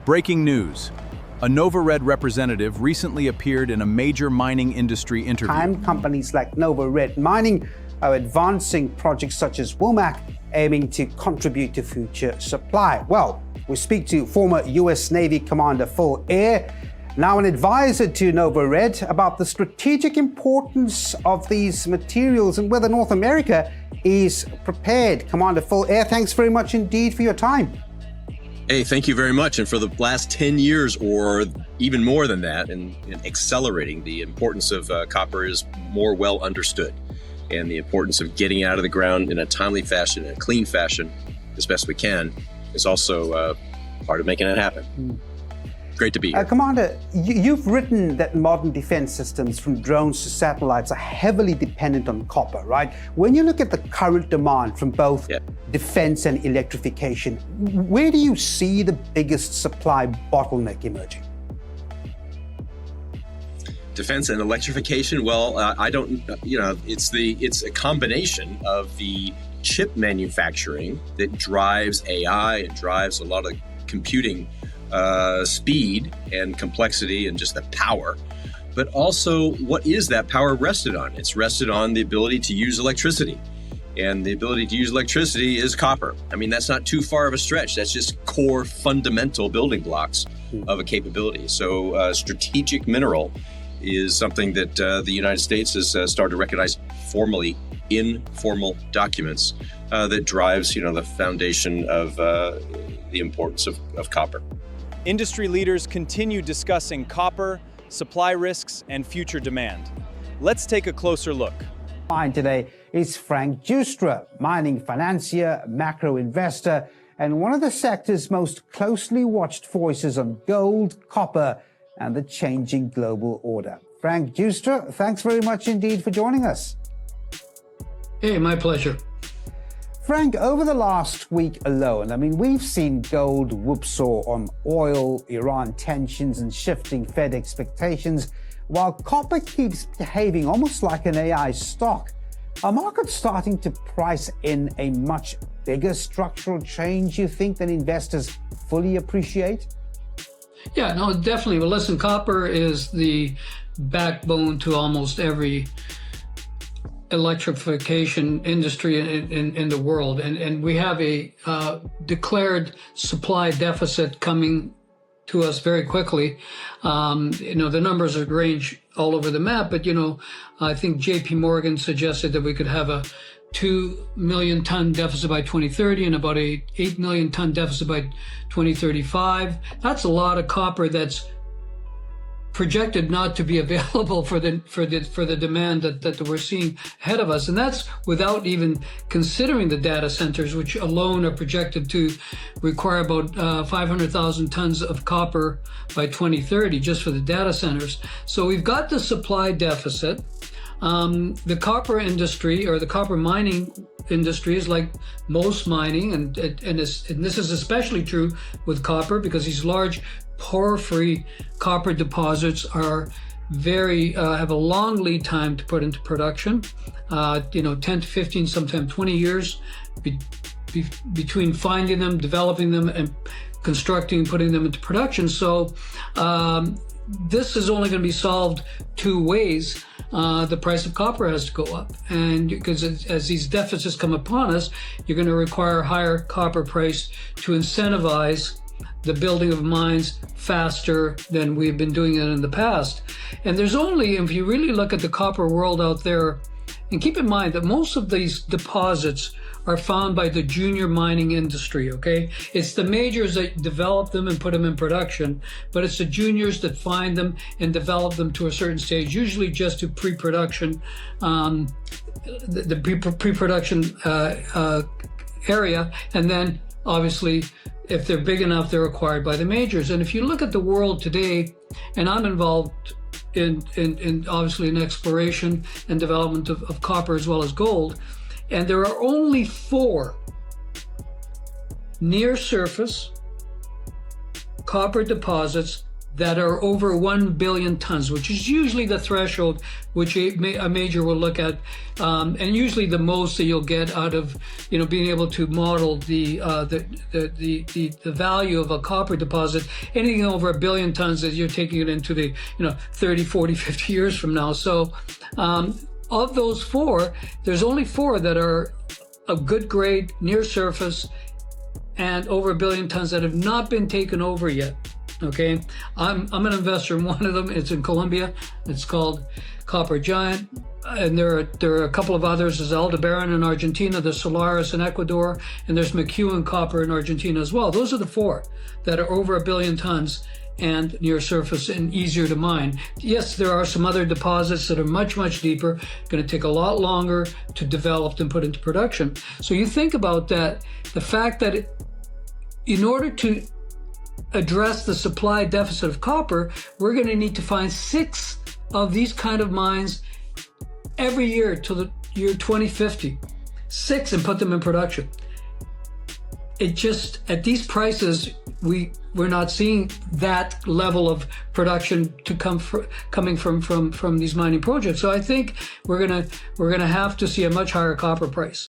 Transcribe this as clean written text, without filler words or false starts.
Breaking news. A NovaRed representative recently appeared in a major mining industry interview. Companies like NovaRed Mining are advancing projects such as Wilmac, aiming to contribute to future supply. Well, we speak to former US Navy Commander Phil Ehr, now an advisor to NovaRed, about the strategic importance of these materials and whether North America is prepared. Commander Phil Ehr, thanks very much indeed for your time. Hey, thank you very much. And for the last 10 years or even more than that, and accelerating, the importance of copper is more well understood. And the importance of getting out of the ground in a timely fashion, in a clean fashion, as best we can, is also part of making it happen. Great to be here. Commander, you've written that modern defense systems, from drones to satellites, are heavily dependent on copper, right? When you look at the current demand from both defense and electrification, where do you see the biggest supply bottleneck emerging? Defense and electrification, well, I don't, it's a combination of the chip manufacturing that drives AI and drives a lot of computing speed and complexity and just the power. But also, what is that power rested on? It's rested on the ability to use electricity. And the ability to use electricity is copper. I mean, that's not too far of a stretch. That's just core fundamental building blocks of a capability. So strategic mineral is something that the United States has started to recognize formally in formal documents that drives, the foundation of the importance of copper. Industry leaders continue discussing copper, supply risks, and future demand. Let's take a closer look. Mine today is Frank Giustra, mining financier, macro investor, and one of the sector's most closely watched voices on gold, copper, and the changing global order. Frank Giustra, thanks very much indeed for joining us. Hey, my pleasure. Frank, over the last week alone, we've seen gold whipsaw on oil, Iran tensions, and shifting Fed expectations, while copper keeps behaving almost like an AI stock. Are markets starting to price in a much bigger structural change, you think, than investors fully appreciate? Yeah, no, definitely. Well, listen, copper is the backbone to almost every electrification industry in the world. And we have a declared supply deficit coming to us very quickly. The numbers range all over the map, but, I think JP Morgan suggested that we could have a 2 million ton deficit by 2030 and about a 8 million ton deficit by 2035. That's a lot of copper that's projected not to be available for the demand that we're seeing ahead of us. And that's without even considering the data centers, which alone are projected to require about 500,000 tons of copper by 2030 just for the data centers. So we've got the supply deficit. The copper industry, or the copper mining industry, is like most mining, and this is especially true with copper because these large porphyry copper deposits are have a long lead time to put into production. 10 to 15, sometimes 20 years between finding them, developing them, and constructing and putting them into production. So this is only going to be solved two ways. The price of copper has to go up. And because as these deficits come upon us, you're going to require a higher copper price to incentivize the building of mines faster than we've been doing it in the past. And there's only, if you really look at the copper world out there, and keep in mind that most of these deposits are found by the junior mining industry, okay? It's the majors that develop them and put them in production, but it's the juniors that find them and develop them to a certain stage, usually just to pre-production, the pre-production area, and then obviously, if they're big enough, they're acquired by the majors. And if you look at the world today, and I'm involved in obviously in exploration and development of copper as well as gold, and there are only 4 near surface copper deposits that are over 1 billion tons, which is usually the threshold which a major will look at, and usually the most that you'll get out of, being able to model the value of a copper deposit. Anything over 1 billion tons, is you're taking it into the 30, 40, 50 years from now. So of those 4, there's only 4 that are of good grade, near surface, and over 1 billion tons that have not been taken over yet. Okay, I'm an investor in one of them. It's in Colombia. It's called Copper Giant, and there are a couple of others. There's Aldebaran in Argentina, there's Solaris in Ecuador, and there's McEwen Copper in Argentina as well. Those are the 4 that are over 1 billion tons and near surface and easier to mine. Yes, there are some other deposits that are much, much deeper, going to take a lot longer to develop and put into production. So you think about that, the fact that in order to address the supply deficit of copper, we're going to need to find 6 of these kind of mines every year till the year 2050. 6, and put them in production. It just, at these prices, we're not seeing that level of production to coming from these mining projects. So I think we're gonna have to see a much higher copper price.